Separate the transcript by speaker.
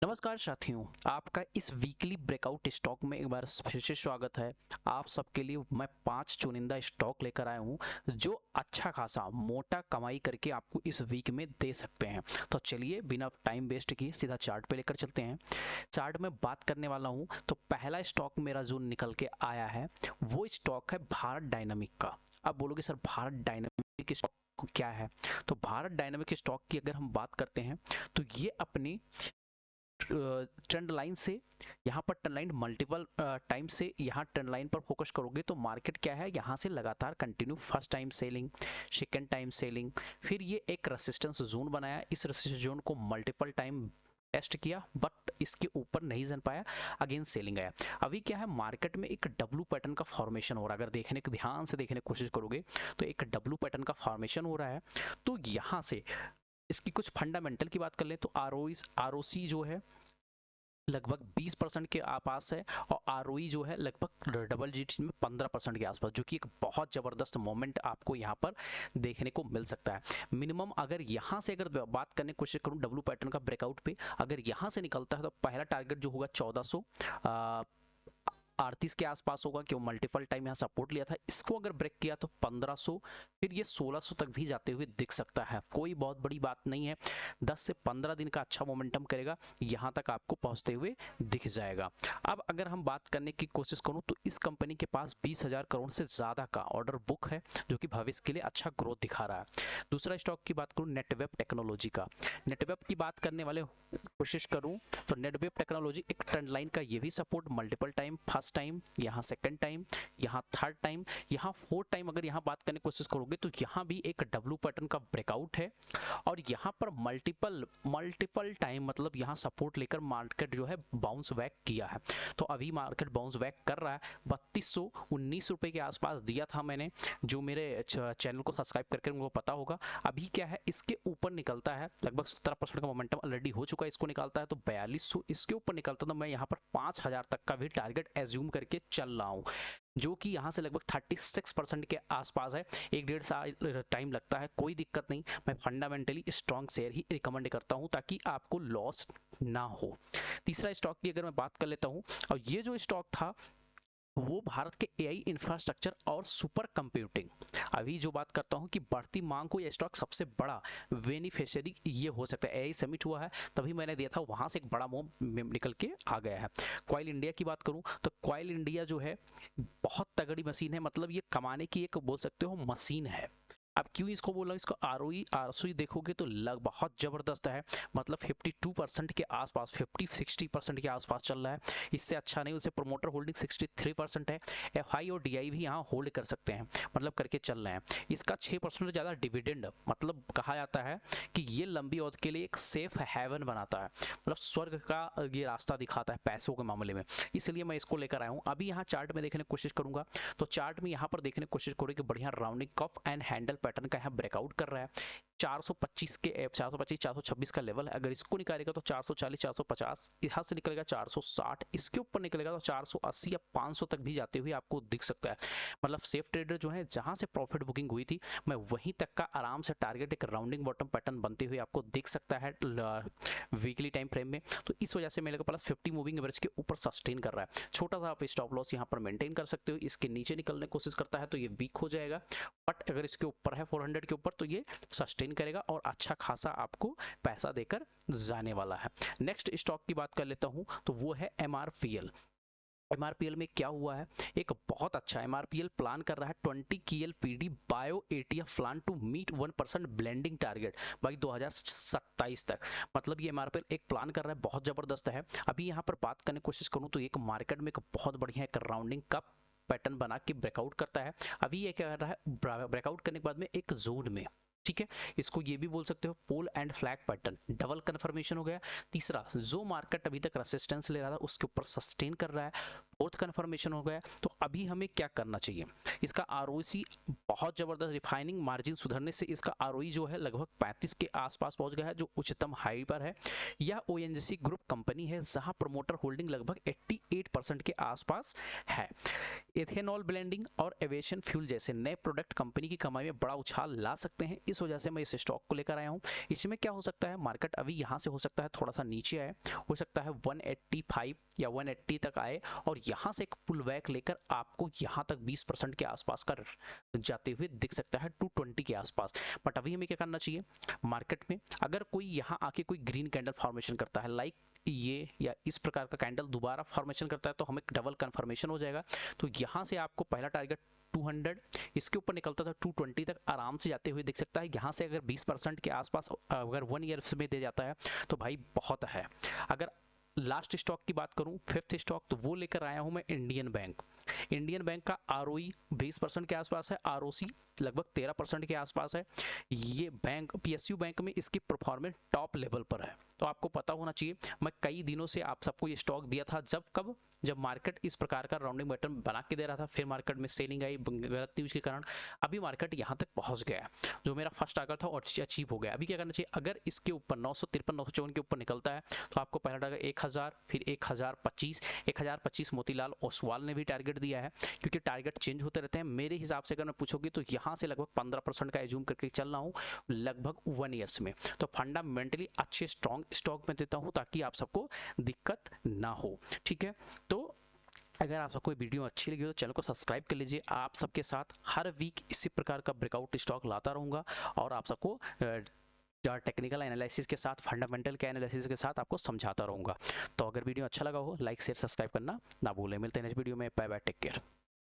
Speaker 1: नमस्कार साथियों, आपका इस वीकली ब्रेकआउट स्टॉक में एक बार फिर से स्वागत है। आप सबके लिए मैं 5 चुनिंदा स्टॉक लेकर आया हूं जो अच्छा खासा मोटा कमाई करके आपको इस वीक में दे सकते हैं। तो चलिए बिना टाइम वेस्ट किए सीधा चार्ट पे लेकर चलते हैं। चार्ट में बात करने वाला हूं तो पहला स्टॉक मेरा जो निकल के आया है वो स्टॉक है भारत डायनामिक का। आप बोलोगे सर भारत डायनामिक स्टॉक क्या है? तो भारत डायनामिक स्टॉक की अगर हम बात करते हैं तो ये अपनी ट्रेंड लाइन से यहाँ पर ट्रेंड लाइन मल्टीपल टाइम से यहाँ ट्रेंड लाइन पर फोकस करोगे तो मार्केट क्या है, यहाँ से लगातार continue first time selling, second time selling, फिर ये एक रेसिस्टेंस जोन बनाया। इस रेसिस्टेंस जोन को मल्टीपल टाइम टेस्ट किया बट इसके ऊपर नहीं जन पाया, अगेन सेलिंग आया। अभी क्या है, मार्केट में एक डब्लू पैटर्न का फॉर्मेशन हो रहा है। अगर देखने को ध्यान से देखने की कोशिश करोगे तो एक डब्लू पैटर्न का फॉर्मेशन हो रहा है। तो यहाँ से इसकी कुछ फंडामेंटल की बात कर लें तो आरओसी जो है लगभग 20% के आसपास है और आरओई जो है लगभग डबल डिजिट में 15% के आसपास, जो कि एक बहुत ज़बरदस्त मोमेंट आपको यहाँ पर देखने को मिल सकता है। मिनिमम अगर यहाँ से अगर बात करने की कोशिश करूँ डब्लू पैटर्न का ब्रेकआउट पे, अगर यहाँ से निकलता है तो पहला टारगेट जो होगा 1400 38 के आसपास होगा, क्यों मल्टीपल टाइम यहाँ सपोर्ट लिया था। इसको अगर ब्रेक किया तो 1500, फिर ये 1600 तक भी जाते हुए दिख सकता है। कोई बहुत बड़ी बात नहीं है, 10 से 15 दिन का अच्छा मोमेंटम करेगा, यहाँ तक आपको पहुँचते हुए दिख जाएगा। अब अगर हम बात करने की कोशिश करूँ तो इस कंपनी के पास 20,000 करोड़ से ज़्यादा का ऑर्डर बुक है, जो कि भविष्य के लिए अच्छा ग्रोथ दिखा रहा है। दूसरा स्टॉक की बात करूँ नेटवेब टेक्नोलॉजी का। नेटवेब की बात करने वाले कोशिश करूँ तो नेटवेब टेक्नोलॉजी एक ट्रेंड लाइन का ये भी support multiple time, first time, यहाँ सेकंड टाइम, यहाँ थर्ड टाइम, यहाँ फोर्थ टाइम अगर यहाँ बात करने की कोशिश करोगे तो यहाँ भी एक डब्लू पैटर्न का ब्रेकआउट है और यहाँ पर मल्टीपल टाइम मतलब यहाँ सपोर्ट लेकर मार्केट जो है बाउंस बैक किया है। तो अभी मार्केट बाउंस बैक कर रहा है। 3219 रुपये के आसपास दिया था मैंने, जो मेरे चैनल को सब्सक्राइब करके उनको पता होगा। अभी क्या है, इसके ऊपर निकलता है लगभग 17% का मोमेंटम ऑलरेडी हो चुका है। इसको निकालता है तो 4200, इसके ऊपर निकलता तो मैं यहाँ पर 5000 तक का भी टारगेट एज्यूम करके चल रहा हूँ, जो कि यहाँ से लगभग 36% के आसपास है। 1-1.5 साल टाइम लगता है, कोई दिक्कत नहीं। मैं फंडामेंटली स्ट्रॉन्ग शेयर ही रिकमेंड करता हूँ ताकि आपको लॉस ना हो। तीसरा स्टॉक की अगर मैं बात कर लेता हूँ, और ये जो स्टॉक था वो भारत के एआई इंफ्रास्ट्रक्चर और सुपर कंप्यूटिंग। अभी जो बात करता हूँ कि बढ़ती मांग को यह स्टॉक सबसे बड़ा बेनिफिशियरी ये हो सकता है। एआई समिट हुआ है तभी मैंने दिया था, वहाँ से एक बड़ा मूव निकल के आ गया है। कॉइल इंडिया की बात करूँ तो कॉइल इंडिया जो है बहुत तगड़ी मशीन है, मतलब ये कमाने की एक बोल सकते हो मशीन है। अब क्यों इसको बोल रहा हूँ, इसको आरओई देखोगे तो लग बहुत ज़बरदस्त है, मतलब 52% के आसपास, 50-60% के आसपास चल रहा है। इससे अच्छा नहीं, उसे प्रोमोटर होल्डिंग 63% है। एफआई और डीआई भी यहाँ होल्ड कर सकते हैं, मतलब करके चल रहे हैं। इसका 6% ज़्यादा डिविडेंड, मतलब कहा जाता है कि ये लंबी अवधि के लिए एक सेफ हेवन बनाता है, मतलब स्वर्ग का ये रास्ता दिखाता है पैसों के मामले में, इसलिए मैं इसको लेकर आया हूँ। अभी यहाँ चार्ट में देखने की कोशिश करूंगा तो चार्ट में यहाँ पर देखने की कोशिश करूँगी कि बढ़िया rounding cup and handle pattern का यहाँ ब्रेकआउट कर रहा है। 425 426 का लेवल है, अगर इसको निकालेगा तो 440 450, यहाँ से निकलेगा 460, इसके ऊपर निकलेगा तो 480 या 500 तक भी जाते हुए आपको दिख सकता है। मतलब सेफ ट्रेडर जो है जहां से प्रॉफिट बुकिंग हुई थी, मैं वहीं तक का आराम से टारगेट एक राउंडिंग बॉटम पैटर्न बनते हुए आपको दिख सकता है वीकली टाइम फ्रेम में। तो इस वजह से मेरे को प्लस 50 मूविंग एवरेज के ऊपर सस्टेन कर रहा है। छोटा सा आप स्टॉप लॉस यहाँ पर मेंटेन कर सकते हो। इसके नीचे निकलने की कोशिश करता है तो ये वीक हो जाएगा, बट अगर इसके ऊपर है 400 के ऊपर तो ये सस्टेन करेगा और अच्छा खासा आपको पैसा देकर जाने वाला है। नेक्स्ट स्टॉक की बात कर लेता हूं तो वो है एमआरपीएल। एमआरपीएल में क्या हुआ है, एक बहुत अच्छा एमआरपीएल प्लान कर रहा है 20 KLPD bio ATF plan to meet 1% blending target by 2027 तक। मतलब ये एमआरपीएल एक प्लान कर रहा है, बहुत जबरदस्त है। अभी यहाँ पर बात करने की कोशिश करूँ तो एक मार्केट में एक बहुत बढ़िया एक राउंडिंग कप पैटर्न बना के ब्रेकआउट करता है। अभी ये क्या कर रहा है, ब्रेकआउट करने के बाद में एक जोन में, ठीक है, इसको ये भी बोल सकते हो pole and flag pattern, double confirmation हो गया। तीसरा, जो मार्केट अभी तक रेसिस्टेंस ले रहा था उसके ऊपर सस्टेन कर रहा है, फोर्थ कन्फर्मेशन हो गया। तो अभी हमें क्या करना चाहिए, इसका आरओसी बहुत जबरदस्त, रिफाइनिंग मार्जिन सुधरने से इसका आरओई जो है लगभग 35 के आसपास पहुंच गया है, जो उच्चतम हाई पर है। यह ओएनजीसी ग्रुप कंपनी है जहां प्रमोटर होल्डिंग लगभग 88% के आसपास है। एथेनॉल ब्लेंडिंग और एविएशन फ्यूल जैसे नए प्रोडक्ट कंपनी की कमाई में बड़ा उछाल ला सकते हैं। इस वजह से मैं इस स्टॉक को लेकर आया हूँ। इसमें क्या हो सकता है, मार्केट अभी यहाँ से हो सकता है थोड़ा सा नीचे आए, हो सकता है 185 या 180 तक आए और यहाँ से एक पुल बैक लेकर आपको यहाँ तक 20% के आसपास का जाते हुए दिख सकता है 220 के आसपास। बट अभी हमें क्या करना चाहिए मार्केट में, अगर कोई यहाँ आके कोई ग्रीन कैंडल फॉर्मेशन करता है लाइक ये या इस प्रकार का कैंडल दोबारा फॉर्मेशन करता है तो हमें डबल कंफर्मेशन हो जाएगा। तो यहाँ से आपको पहला टारगेट 200, इसके ऊपर निकलता था 220 तक आराम से जाते हुए दिख सकता है। यहाँ से अगर 20% के आसपास अगर 1 ईयर में दे जाता है तो भाई बहुत है। अगर लास्ट स्टॉक की बात करूं, फिफ्थ स्टॉक, तो वो लेकर आया हूं मैं इंडियन बैंक। इंडियन बैंक का आरओई 20% के आसपास है, आरओसी लगभग 13% के आसपास है। ये बैंक पीएसयू बैंक में इसकी परफॉर्मेंस टॉप लेवल पर है, तो आपको पता होना चाहिए। मैं कई दिनों से आप सबको ये स्टॉक दिया था, जब मार्केट इस प्रकार का राउंडिंग पैटर्न बना के दे रहा था, फिर मार्केट में सेलिंग आई गलत न्यूज के कारण, अभी मार्केट यहाँ तक पहुँच गया। जो मेरा फर्स्ट टारगेट था और अचीव हो गया। अभी क्या करना चाहिए, अगर इसके ऊपर 953 954 के ऊपर निकलता है तो आपको पहला टारगेट 1000, फिर 1025 मोतीलाल ओसवाल ने भी टारगेट दिया है, क्योंकि टारगेट चेंज होते रहते हैं। मेरे हिसाब से अगर मैं पूछोगे तो यहाँ से लगभग 15% का एज्यूम करके चल रहा हूँ लगभग 1 ईयर्स में। तो फंडामेंटली अच्छे स्ट्रॉन्ग स्टॉक में देता हूँ ताकि आप सबको दिक्कत ना हो, ठीक है। तो अगर आप सबको वीडियो अच्छी लगी हो तो चैनल को सब्सक्राइब कर लीजिए। आप सबके साथ हर वीक इसी प्रकार का ब्रेकआउट स्टॉक लाता रहूँगा और आप सबको टेक्निकल एनालिसिस के साथ, फंडामेंटल के एनालिसिस के साथ आपको समझाता रहूँगा। तो अगर वीडियो अच्छा लगा हो, लाइक शेयर सब्सक्राइब करना ना भूलें। मिलते हैं नेक्स्ट वीडियो में। Bye bye, take care.